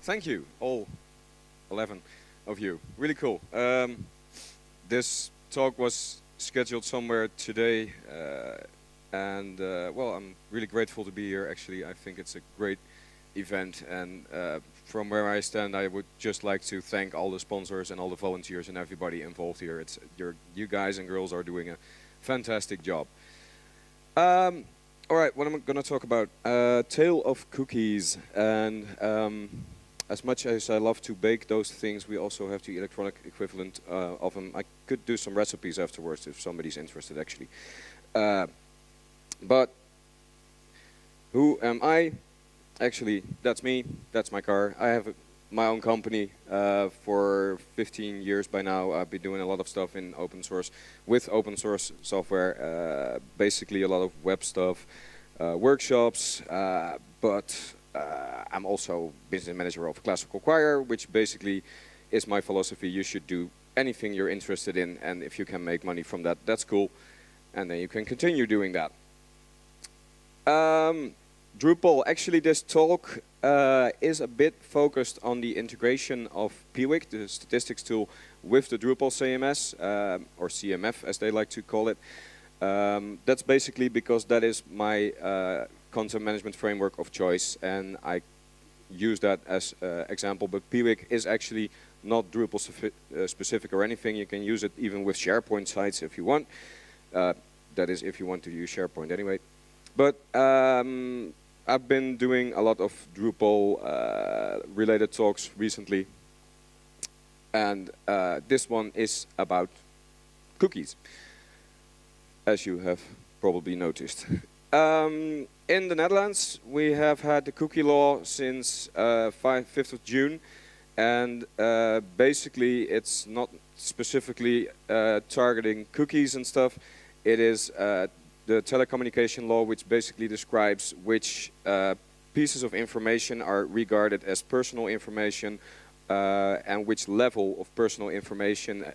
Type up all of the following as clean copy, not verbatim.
Thank you, all 11 of you. Really cool. This talk was scheduled somewhere today, and well, I'm really grateful to be here. Actually, I think it's a great event, and from where I stand, I would just like to thank all the sponsors and all the volunteers and everybody involved here. You guys and girls are doing a fantastic job. All right, what I'm going to talk about, tale of cookies, and as much as I love to bake those things, we also have the electronic equivalent of them. I could do some recipes afterwards if somebody's interested, actually. But who am I? Actually, that's me. That's my car. I have my own company for 15 years by now. I've been doing a lot of stuff in open source with open source software. Basically, a lot of web stuff, workshops, but I'm also business manager of Classical Choir, which basically is my philosophy. You should do anything you're interested in, and if you can make money from that, that's cool. And then you can continue doing that. Drupal, actually this talk is a bit focused on the integration of Piwik, the statistics tool, with the Drupal CMS, or CMF as they like to call it. That's basically because that is my content management framework of choice, and I use that as example, but Piwik is actually not Drupal specific or anything. You can use it even with SharePoint sites if you want. That is if you want to use SharePoint anyway. But I've been doing a lot of Drupal related talks recently, and this one is about cookies, as you have probably noticed. In the Netherlands, we have had the cookie law since 5th of June, and basically it's not specifically targeting cookies and stuff. It is the telecommunication law, which basically describes which pieces of information are regarded as personal information and which level of personal information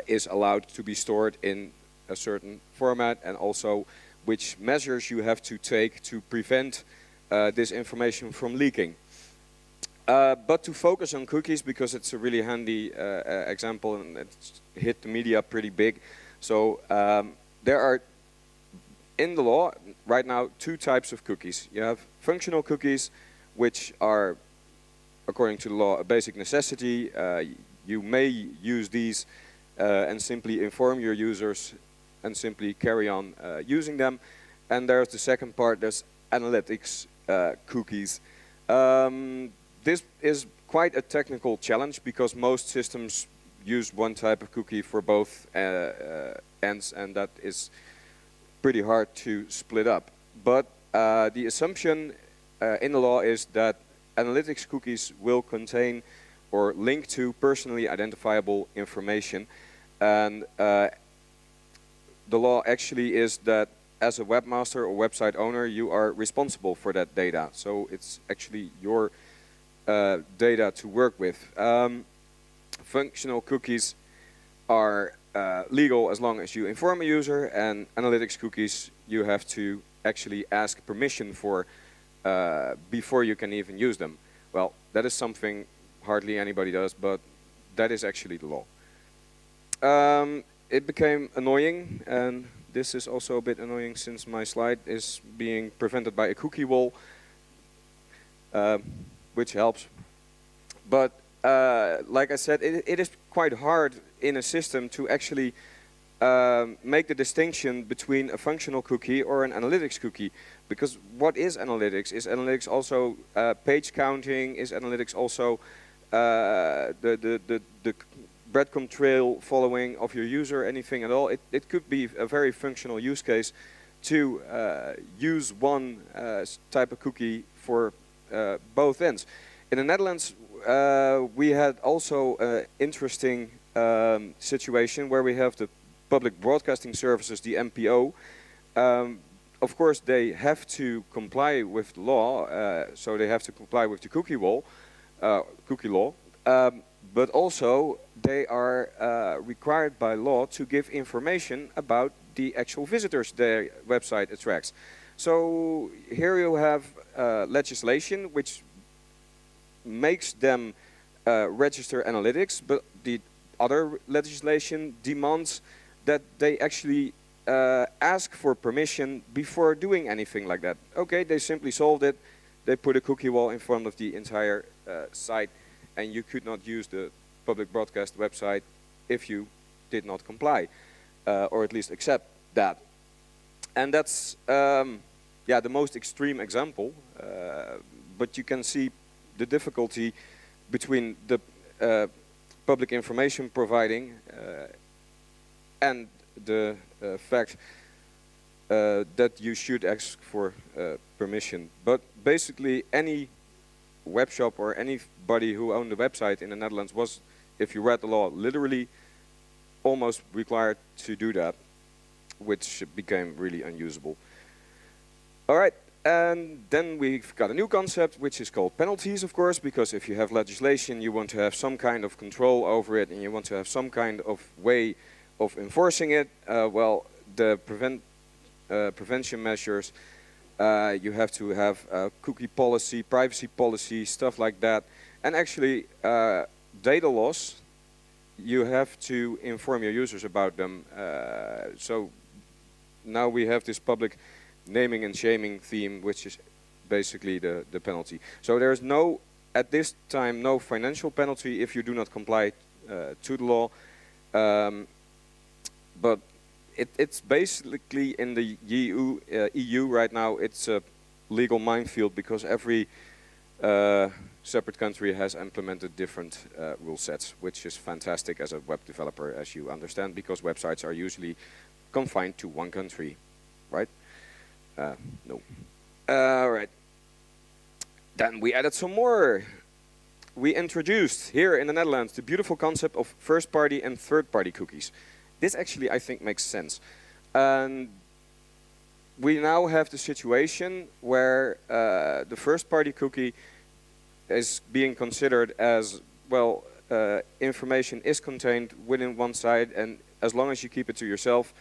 is allowed to be stored in a certain format, and also which measures you have to take to prevent this information from leaking. But to focus on cookies, because it's a really handy example and it's hit the media pretty big. So there are, in the law right now, two types of cookies. You have functional cookies, which are, according to the law, a basic necessity. You may use these and simply inform your users and simply carry on using them. And there's the second part, there's analytics cookies. This is quite a technical challenge because most systems use one type of cookie for both ends, and that is pretty hard to split up. But the assumption in the law is that analytics cookies will contain or link to personally identifiable information, and the law actually is that as a webmaster or website owner, you are responsible for that data. So it's actually your data to work with. Functional cookies are legal as long as you inform a user, and analytics cookies you have to actually ask permission for before you can even use them. Well, that is something hardly anybody does, but that is actually the law. It became annoying, and this is also a bit annoying since my slide is being prevented by a cookie wall, which helps. But like I said, it is quite hard in a system to actually make the distinction between a functional cookie or an analytics cookie. Because what is analytics? Is analytics also page counting? Is analytics also the breadcrumb trail following of your user, anything at all? It could be a very functional use case to use one type of cookie for both ends. In the Netherlands, we had also an interesting situation where we have the public broadcasting services, the NPO. Of course, they have to comply with the law, so they have to comply with the cookie law. But also, they are required by law to give information about the actual visitors their website attracts. So here you have legislation which makes them register analytics, but the other legislation demands that they actually ask for permission before doing anything like that. Okay, they simply solved it. They put a cookie wall in front of the entire site, and you could not use the public broadcast website if you did not comply, or at least accept that. And that's yeah, the most extreme example, but you can see the difficulty between the public information providing and the fact that you should ask for permission. But basically any web shop or anybody who owned a website in the Netherlands was, if you read the law, literally almost required to do that, which became really unusable. All right, and then we've got a new concept, which is called penalties, of course, because if you have legislation, you want to have some kind of control over it, and you want to have some kind of way of enforcing it. Well, the prevention measures, you have to have a cookie policy, privacy policy, stuff like that. And actually, data loss, you have to inform your users about them. So now we have this public naming and shaming theme, which is basically the penalty. So there's no, at this time, no financial penalty if you do not comply to the law. But it's basically in the EU right now, it's a legal minefield because every separate country has implemented different rule sets, which is fantastic as a web developer, as you understand, because websites are usually confined to one country, right? No. All right. Then we added some more. We introduced here in the Netherlands the beautiful concept of first-party and third-party cookies. This actually, I think, makes sense. And we now have the situation where the first-party cookie is being considered as, well, information is contained within one site, and as long as you keep it to yourself,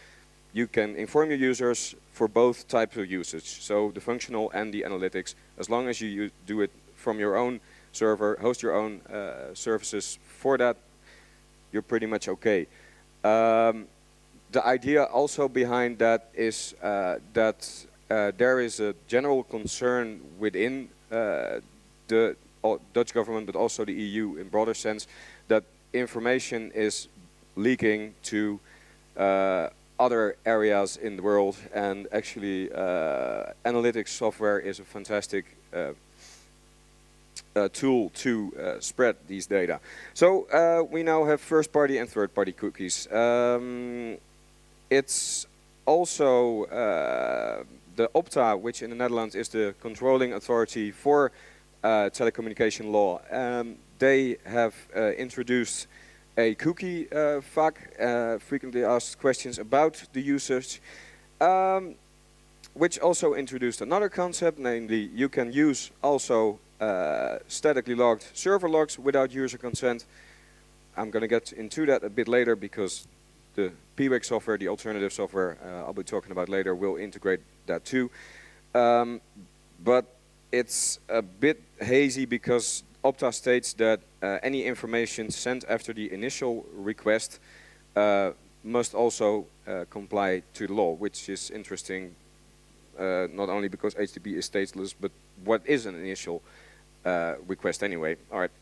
you can inform your users for both types of usage, so the functional and the analytics. As long as you do it from your own server, host your own services for that, you're pretty much okay. The idea also behind that is that there is a general concern within the Dutch government, but also the EU in broader sense, that information is leaking to other areas in the world, and actually analytics software is a fantastic tool to spread these data. So we now have first-party and third-party cookies. It's also the Opta, which in the Netherlands is the controlling authority for telecommunication law. They have introduced a cookie FAQ, frequently asked questions about the usage, which also introduced another concept, namely you can use also statically logged server logs without user consent. I'm going to get into that a bit later because the PWIC software, the alternative software I'll be talking about later, will integrate that too. But it's a bit hazy because Opta states that any information sent after the initial request must also comply to the law, which is interesting, not only because HTTP is stateless, but what is an initial request anyway. All right.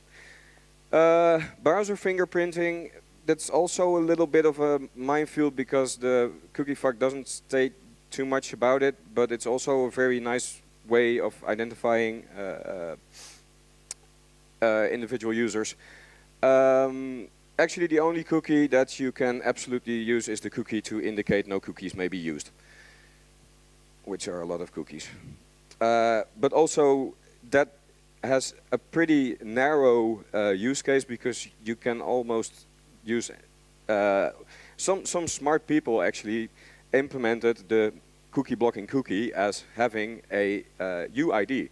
Browser fingerprinting, that's also a little bit of a minefield because the cookie FAQ doesn't state too much about it, but it's also a very nice way of identifying individual users. Actually, the only cookie that you can absolutely use is the cookie to indicate no cookies may be used, which are a lot of cookies. But also, that has a pretty narrow use case because you can almost use some smart people actually implemented the cookie blocking cookie as having a UID,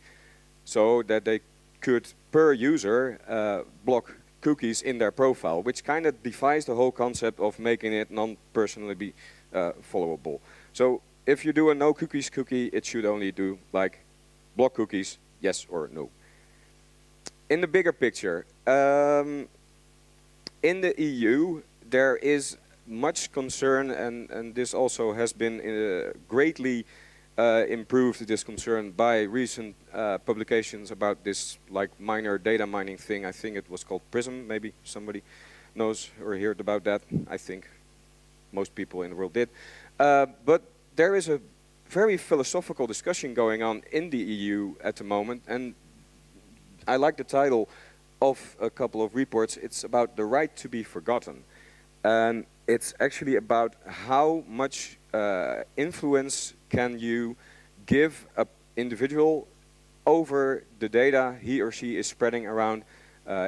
so that they could per user block cookies in their profile, which kind of defies the whole concept of making it non-personally followable. So if you do a no cookies cookie, it should only do like block cookies, yes or no. in the bigger picture, in the EU, there is much concern, and this also has been greatly improved, this concern, by recent publications about this like minor data mining thing. I think it was called PRISM. Maybe somebody knows or heard about that. I think most people in the world did. But there is a very philosophical discussion going on in the EU at the moment, and I like the title of a couple of reports. It's about the right to be forgotten. And it's actually about how much influence can you give an individual over the data he or she is spreading around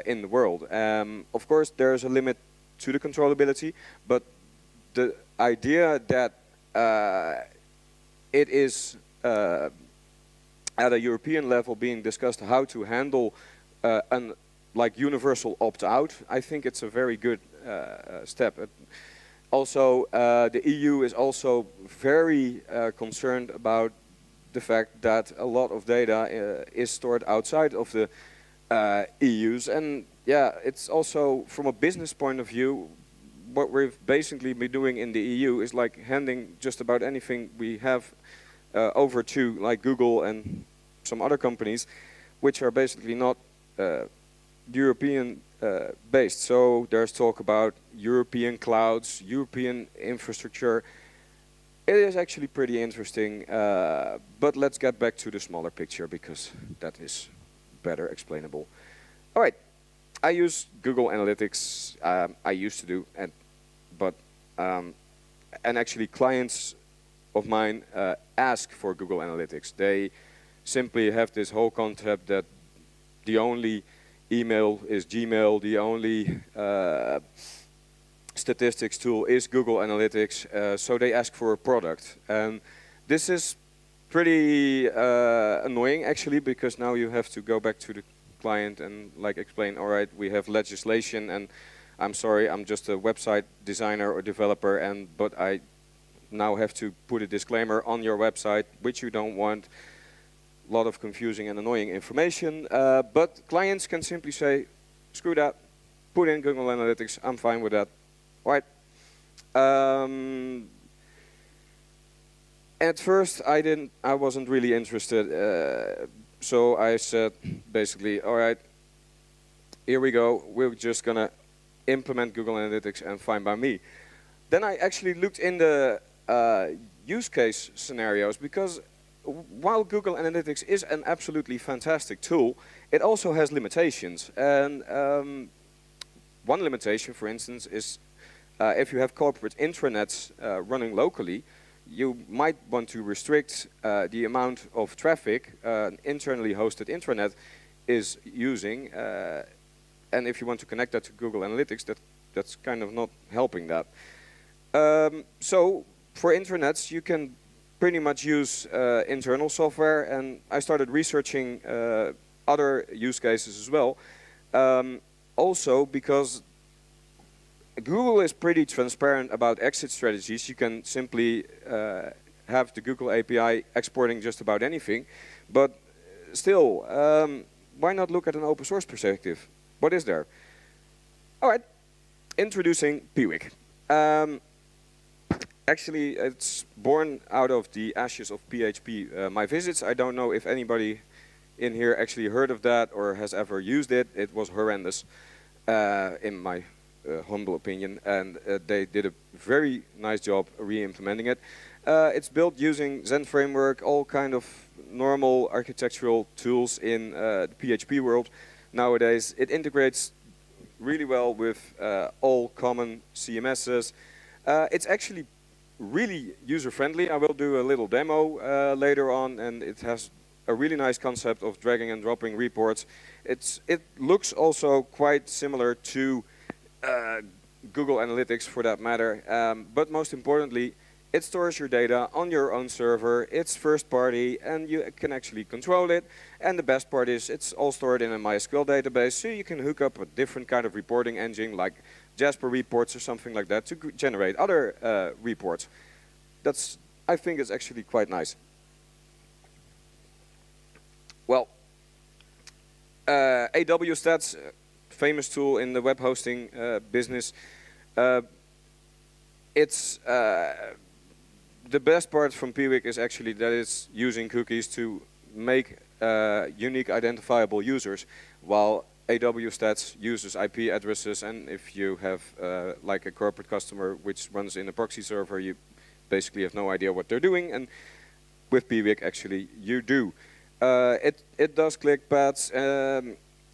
in the world. Of course, there's a limit to the controllability, but the idea that it is at a European level being discussed how to handle an like universal opt-out, I think it's a very good step. Also, the EU is also very concerned about the fact that a lot of data is stored outside of the EU's, and yeah, it's also from a business point of view, what we've basically been doing in the EU is like handing just about anything we have over to like Google and some other companies, which are basically not European based. So there's talk about European clouds, European infrastructure. It is actually pretty interesting, but let's get back to the smaller picture because that is better explainable. All right, I use Google Analytics. I used to do, and actually clients of mine ask for Google Analytics. They simply have this whole concept that the only email is Gmail, the only statistics tool is Google Analytics, so they ask for a product. And this is pretty annoying actually, because now you have to go back to the client and like explain, all right, we have legislation, and I'm sorry, I'm just a website designer or developer, but I now have to put a disclaimer on your website, which you don't want. A lot of confusing and annoying information, but clients can simply say, screw that, put in Google Analytics, I'm fine with that. Right. At first I wasn't really interested, so I said basically, all right, here we go, we're just gonna implement Google Analytics and fine by me. Then I actually looked in the use case scenarios, because while Google Analytics is an absolutely fantastic tool, it also has limitations. And one limitation, for instance, is if you have corporate intranets running locally, you might want to restrict the amount of traffic an internally hosted intranet is using. And if you want to connect that to Google Analytics, that's kind of not helping that. So for intranets, you can pretty much use internal software, and I started researching other use cases as well. Also, because Google is pretty transparent about exit strategies, you can simply have the Google API exporting just about anything, but still, why not look at an open source perspective? What is there? All right, introducing Piwik. Actually, it's born out of the ashes of PHP. My visits, I don't know if anybody in here actually heard of that or has ever used it. It was horrendous, in my humble opinion, and they did a very nice job re-implementing it. It's built using Zen framework, all kind of normal architectural tools in the PHP world nowadays. It integrates really well with all common CMSs. It's actually really user-friendly. I will do a little demo later on, and it has a really nice concept of dragging and dropping reports. It looks also quite similar to Google Analytics for that matter, but most importantly, it stores your data on your own server. It's first party, and you can actually control it. And the best part is it's all stored in a MySQL database, so you can hook up a different kind of reporting engine like Jasper reports or something like that to generate other reports. I think it's actually quite nice. Well, AW Stats, famous tool in the web hosting business. It's the best part from Piwik is actually that it's using cookies to make unique identifiable users, while AW Stats uses IP addresses, and if you have like a corporate customer which runs in a proxy server, you basically have no idea what they're doing, and with Piwik actually you do. It does ClickPaths.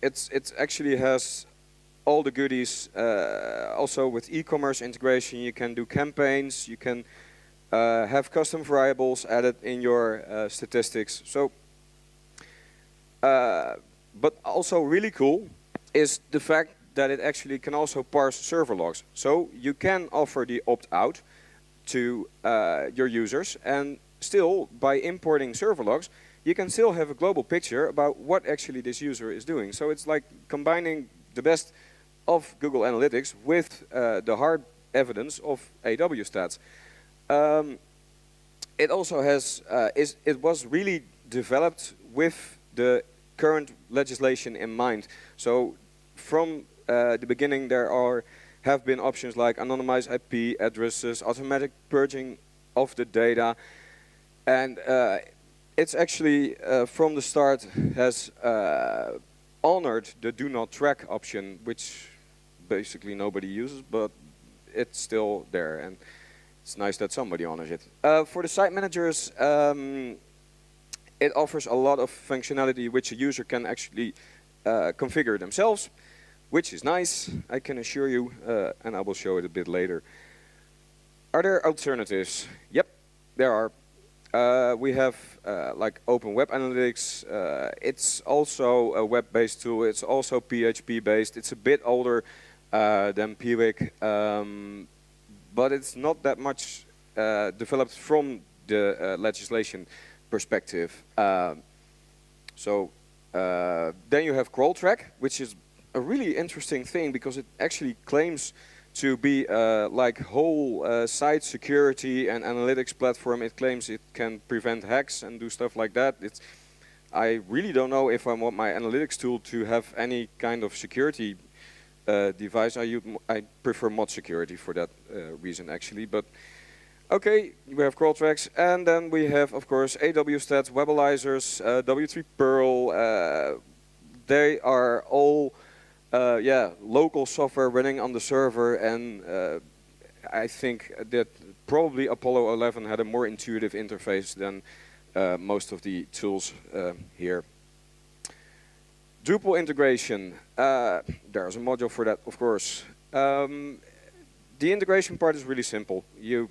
It actually has all the goodies. Also with e-commerce integration, you can do campaigns. You can have custom variables added in your statistics. So, but also really cool is the fact that it actually can also parse server logs. So you can offer the opt-out to your users, and still by importing server logs, you can still have a global picture about what actually this user is doing. So it's like combining the best of Google Analytics with the hard evidence of AW Stats. It also has, it was really developed with the current legislation in mind. So from the beginning there have been options like anonymized IP addresses, automatic purging of the data, and it's actually from the start has honored the do not track option, which basically nobody uses, but it's still there, and it's nice that somebody honors it. For the site managers, it offers a lot of functionality which a user can actually configure themselves, which is nice, I can assure you, and I will show it a bit later. Are there alternatives? Yep, there are. We have like Open Web Analytics. It's also a web-based tool. It's also PHP-based. It's a bit older than Piwik, but it's not that much developed from the legislation perspective. So then you have CrawlTrack, which is a really interesting thing because it actually claims to be like whole site security and analytics platform. It claims it can prevent hacks and do stuff like that. I really don't know if I want my analytics tool to have any kind of security device. I prefer mod security for that reason actually. But okay, we have CrawlTracks, and then we have of course AW Stats, Webalizers, W3 Perl. They are all local software running on the server, and I think that probably Apollo 11 had a more intuitive interface than most of the tools here. Drupal integration, there's a module for that, of course. The integration part is really simple. You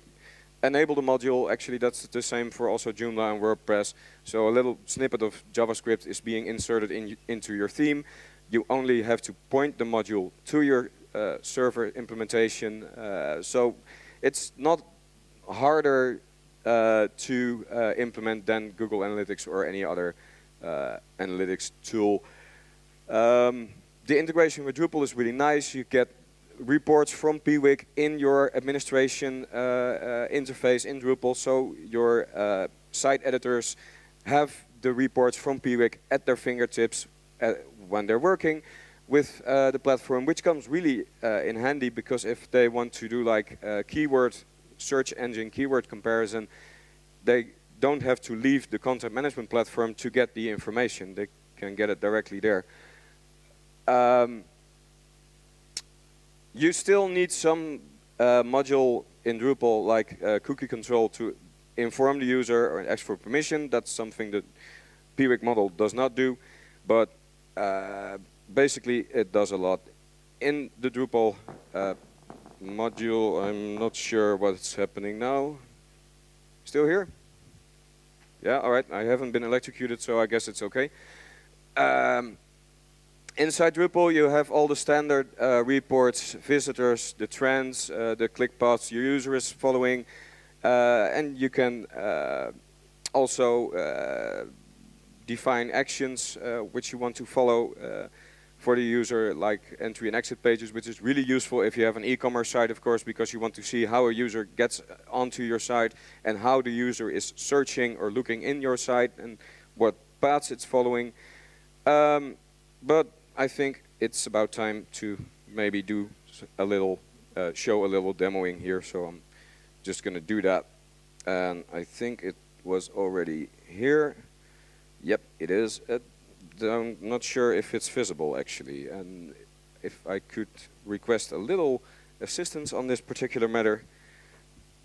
enable the module, actually that's the same for also Joomla and WordPress. So a little snippet of JavaScript is being inserted into your theme. You only have to point the module to your server implementation. So it's not harder to implement than Google Analytics or any other analytics tool. The integration with Drupal is really nice. You get reports from Piwik in your administration interface in Drupal. So your site editors have the reports from Piwik at their fingertips when they're working with the platform, which comes really in handy because if they want to do like keyword search engine keyword comparison, they don't have to leave the content management platform to get the information. They can get it directly there. You still need some module in Drupal like cookie control to inform the user or ask for permission. That's something that Piwik model does not do, but basically it does a lot. In the Drupal module, I'm not sure what's happening now. Still here? Yeah, all right. I haven't been electrocuted, so I guess it's okay. Inside Drupal, you have all the standard reports, visitors, the trends, the click paths your user is following, and you can also define actions which you want to follow for the user, like entry and exit pages, which is really useful if you have an e-commerce site, of course, because you want to see how a user gets onto your site and how the user is searching or looking in your site and what paths it's following. But I think it's about time to maybe do a little, show a little demoing here. So I'm just going to do that. And I think it was already here. Yep, it is. I'm not sure if it's visible actually. And if I could request a little assistance on this particular matter,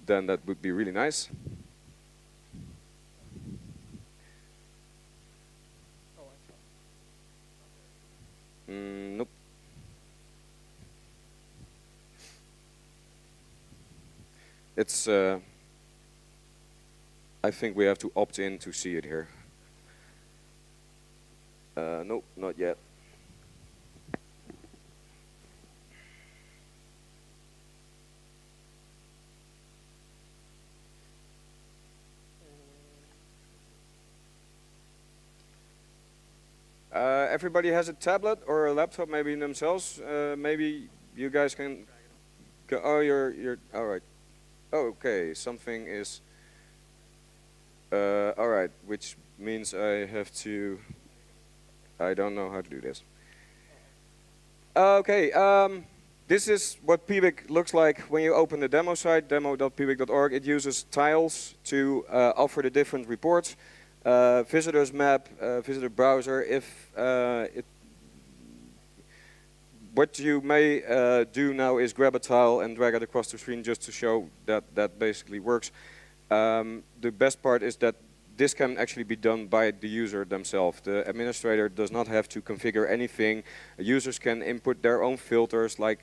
then that would be really nice. Nope. It's, I think we have to opt in to see it here. Nope, not yet. Everybody has a tablet or a laptop, maybe themselves. Maybe you guys can go. Oh, you're all right. Oh, okay, something is. All right, which means I have to. I don't know how to do this. Okay, this is what PWIC looks like when you open the demo site, demo.pwic.org. It uses tiles to offer the different reports. Visitors map, visitor browser. What you may do now is grab a tile and drag it across the screen just to show that that basically works. The best part is that this can actually be done by the user themselves. The administrator does not have to configure anything. Users can input their own filters like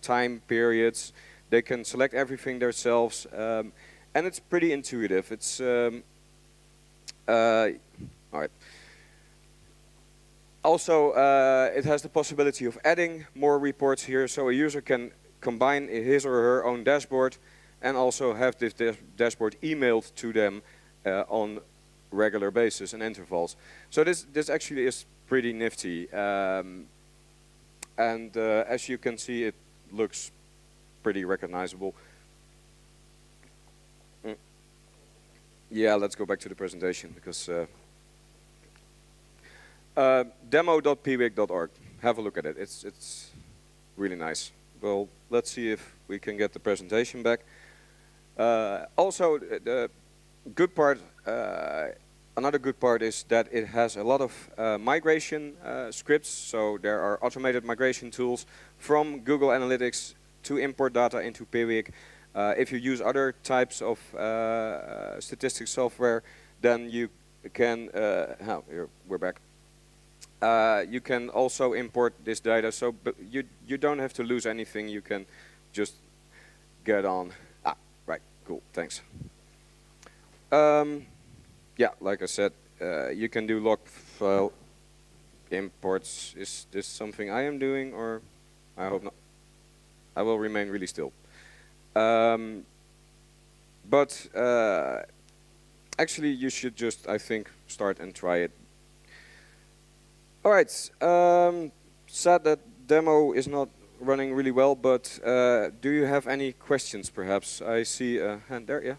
time periods. They can select everything themselves, and it's pretty intuitive. It's all right. Also, it has the possibility of adding more reports here, so a user can combine his or her own dashboard and also have this dashboard emailed to them on regular basis and intervals. So this actually is pretty nifty, and as you can see, it looks pretty recognizable. Yeah, let's go back to the presentation because demo.pwic.org. Have a look at it. It's really nice. Well, let's see if we can get the presentation back. Also, the good part, another good part is that it has a lot of migration scripts. So there are automated migration tools from Google Analytics to import data into PWIC. If you use other types of statistics software, then you can, here, we're back. You can also import this data, so you don't have to lose anything. You can just get on. Ah, right, cool, thanks. Yeah, like I said, you can do log file imports. Is this something I am doing, or I hope not? I will remain really still. But actually, you should just, I think, start and try it. All right, sad that demo is not running really well, but do you have any questions, perhaps? I see a hand there, yeah?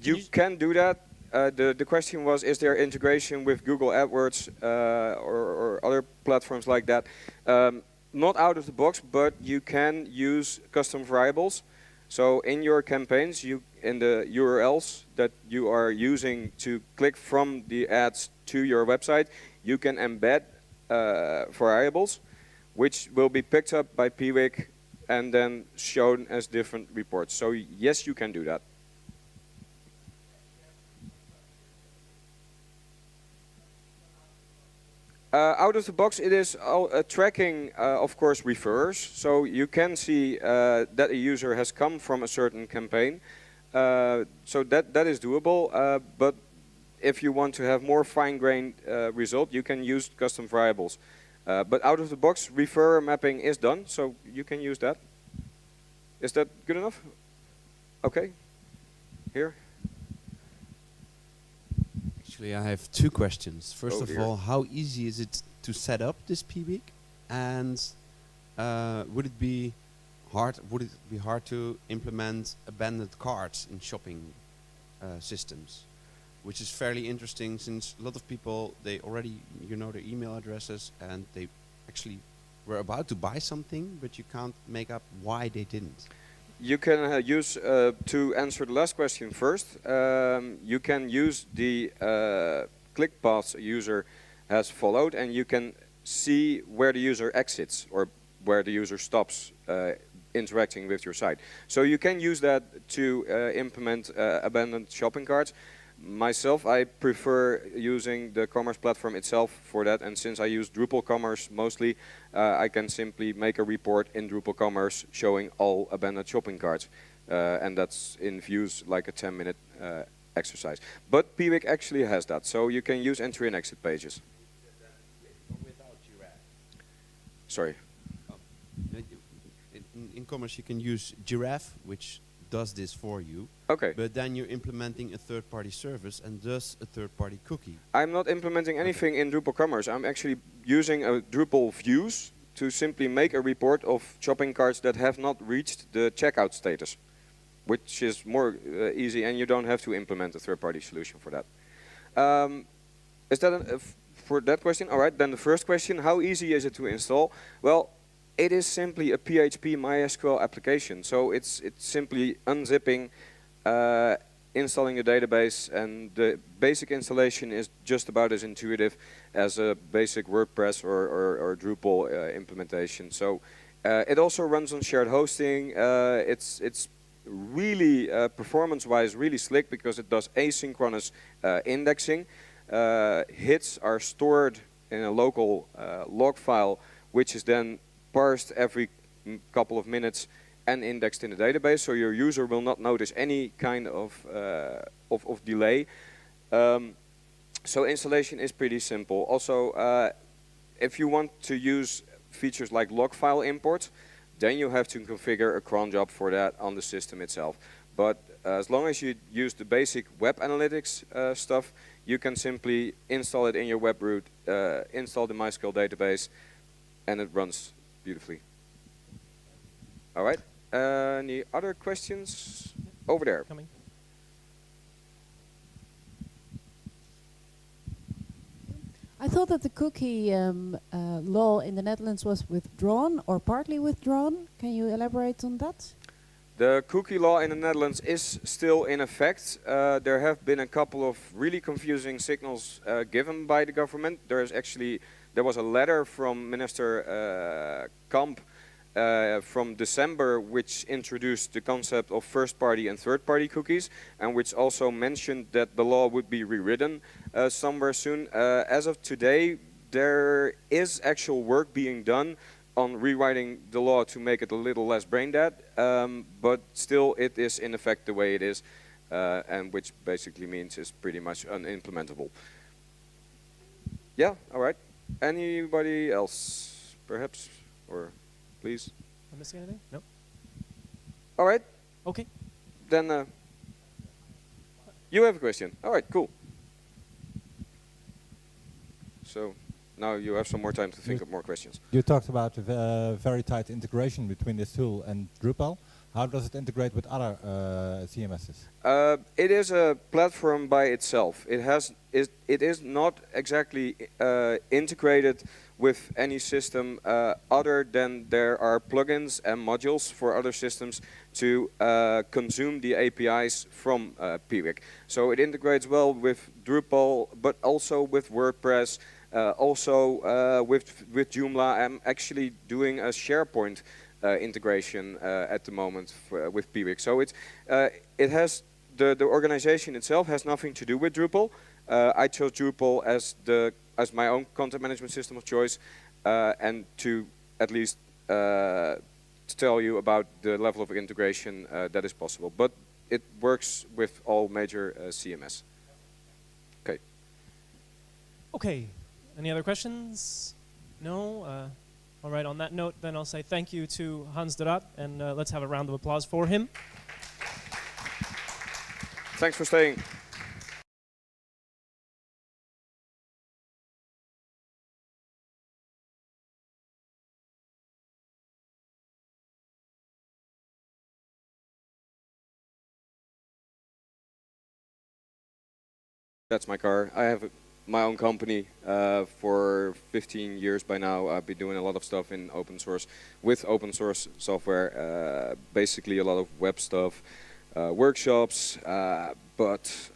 You can do that. The question was, is there integration with Google AdWords or other platforms like that? Not out of the box, but you can use custom variables. So in your campaigns, in the URLs that you are using to click from the ads to your website, you can embed variables, which will be picked up by PWIC and then shown as different reports. So yes, you can do that. Out of the box, it is tracking, of course, referrers. So you can see that a user has come from a certain campaign. So that is doable. But if you want to have more fine-grained result, you can use custom variables. But out of the box, referrer mapping is done, so you can use that. Is that good enough? Okay. Here. Actually, I have two questions. First of dear. all, how easy is it to set up this PWIC? And would it be hard to implement abandoned carts in shopping systems, which is fairly interesting since a lot of people, they already their email addresses and they actually were about to buy something, but you can't make up why they didn't. You can use, to answer the last question first, you can use the click paths a user has followed, and you can see where the user exits or where the user stops interacting with your site. So you can use that to implement abandoned shopping carts. Myself, I prefer using the commerce platform itself for that, and since I use Drupal commerce mostly, I can simply make a report in Drupal commerce showing all abandoned shopping carts, and that's in views like a 10-minute exercise. But Piwik actually has that, so you can use entry and exit pages. Without Giraffe. Sorry. In commerce you can use Giraffe, which does this for you. Okay. But then you're implementing a third-party service and thus a third-party cookie. I'm not implementing anything in Drupal commerce. I'm actually using a Drupal views to simply make a report of shopping carts that have not reached the checkout status, which is more easy, and you don't have to implement a third-party solution for that. Is that for that question? All right, then the first question, how easy is it to install? Well, it is simply a PHP MySQL application. So it's simply unzipping, installing the database, and the basic installation is just about as intuitive as a basic WordPress or Drupal implementation. So it also runs on shared hosting. It's really performance-wise really slick because it does asynchronous indexing. Hits are stored in a local log file, which is then parsed every couple of minutes and indexed in the database, so your user will not notice any kind of delay. So installation is pretty simple. Also, if you want to use features like log file import, then you have to configure a cron job for that on the system itself. But as long as you use the basic web analytics stuff, you can simply install it in your web root, install the MySQL database, and it runs beautifully. All right. Any other questions? Over there. Coming. I thought that the cookie law in the Netherlands was withdrawn or partly withdrawn. Can you elaborate on that? The cookie law in the Netherlands is still in effect. There have been a couple of really confusing signals given by the government. There was a letter from Minister Kamp from December, which introduced the concept of first-party and third-party cookies, and which also mentioned that the law would be rewritten somewhere soon. As of today, there is actual work being done on rewriting the law to make it a little less brain dead, but still it is in effect the way it is, and which basically means it's pretty much unimplementable. Yeah, all right. Anybody else, perhaps, or please? Am I missing anything? No. All right. Okay. Then you have a question. All right, cool. So now you have some more time to think of more questions. You talked about very tight integration between this tool and Drupal. How does it integrate with other CMSs? It is a platform by itself. It is not exactly integrated with any system other than there are plugins and modules for other systems to consume the APIs from Piwik. So it integrates well with Drupal, but also with WordPress, also with Joomla. I'm actually doing a SharePoint integration at the moment with Piwik. So it has the organization itself has nothing to do with Drupal. I chose Drupal as my own content management system of choice, and to at least tell you about the level of integration that is possible. But it works with all major CMS. Okay. Okay. Any other questions? No? All right, on that note, then I'll say thank you to Hans de Raat, and let's have a round of applause for him. Thanks for staying. That's my car. I have my own company for 15 years by now. I've been doing a lot of stuff in open source with open source software, basically a lot of web stuff, workshops, but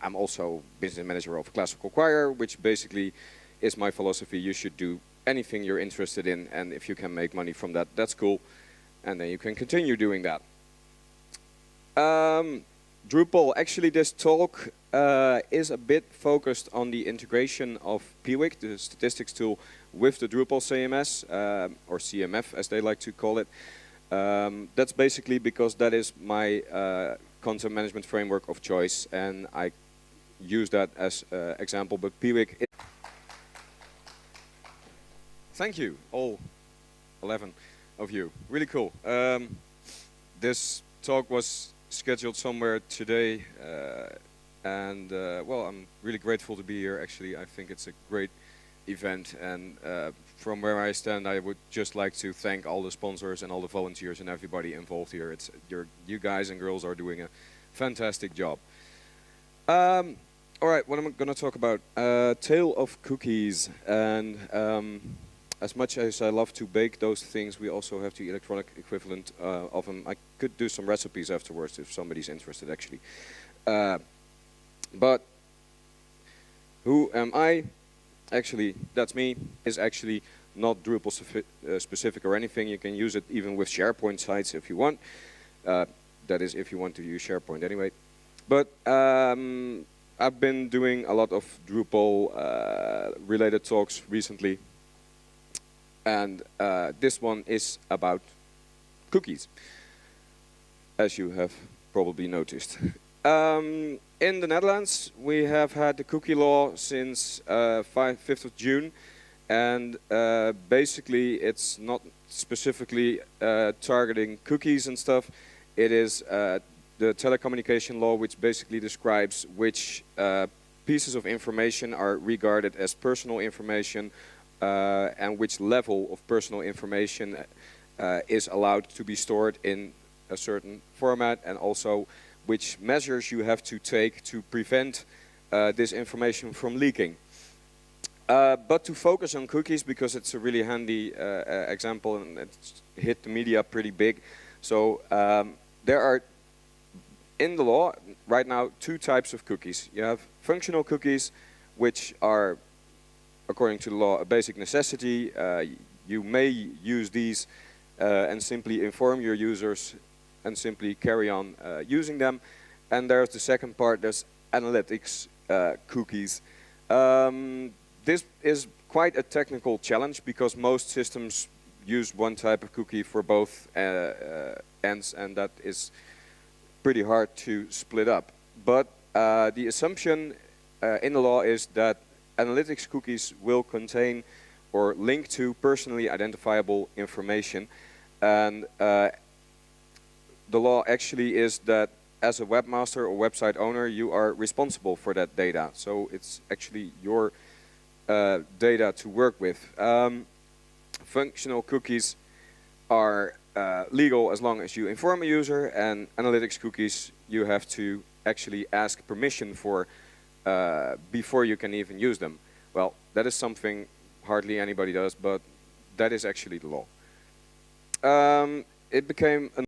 I'm also business manager of a classical choir, which basically is my philosophy. You should do anything you're interested in, and if you can make money from that, that's cool, and then you can continue doing that. Drupal, actually this talk is a bit focused on the integration of Piwik, the statistics tool, with the Drupal CMS, or CMF as they like to call it. That's basically because that is my content management framework of choice, and I use that as example, but Piwik... Thank you, all 11 of you. Really cool. This talk was scheduled somewhere today, and well, I'm really grateful to be here. Actually, I think it's a great event, and from where I stand, I would just like to thank all the sponsors and all the volunteers and everybody involved here. It's you guys and girls are doing a fantastic job. All right, what am I going to talk about? Tale of cookies, and as much as I love to bake those things, we also have the electronic equivalent of them. I could do some recipes afterwards if somebody's interested, actually. But who am I? Actually, that's me. Is actually not Drupal specific or anything. You can use it even with SharePoint sites if you want. That is, if you want to use SharePoint anyway. But I've been doing a lot of Drupal related talks recently. And this one is about cookies, as you have probably noticed. In the Netherlands, we have had the cookie law since 5th of June. And basically, it's not specifically targeting cookies and stuff. It is the telecommunication law, which basically describes which pieces of information are regarded as personal information, and which level of personal information is allowed to be stored in a certain format, and also which measures you have to take to prevent this information from leaking. But to focus on cookies, because it's a really handy example and it's hit the media pretty big. So there are, in the law right now, two types of cookies. You have functional cookies, which are, according to the law, a basic necessity. You may use these and simply inform your users and simply carry on using them. And there's the second part, there's analytics cookies. This is quite a technical challenge because most systems use one type of cookie for both ends, and that is pretty hard to split up. But the assumption in the law is that analytics cookies will contain or link to personally identifiable information, and the law actually is that as a webmaster or website owner, you are responsible for that data. So it's actually your data to work with. Functional cookies are legal as long as you inform a user, and analytics cookies you have to actually ask permission for before you can even use them. Well, that is something hardly anybody does, but that is actually the law. It became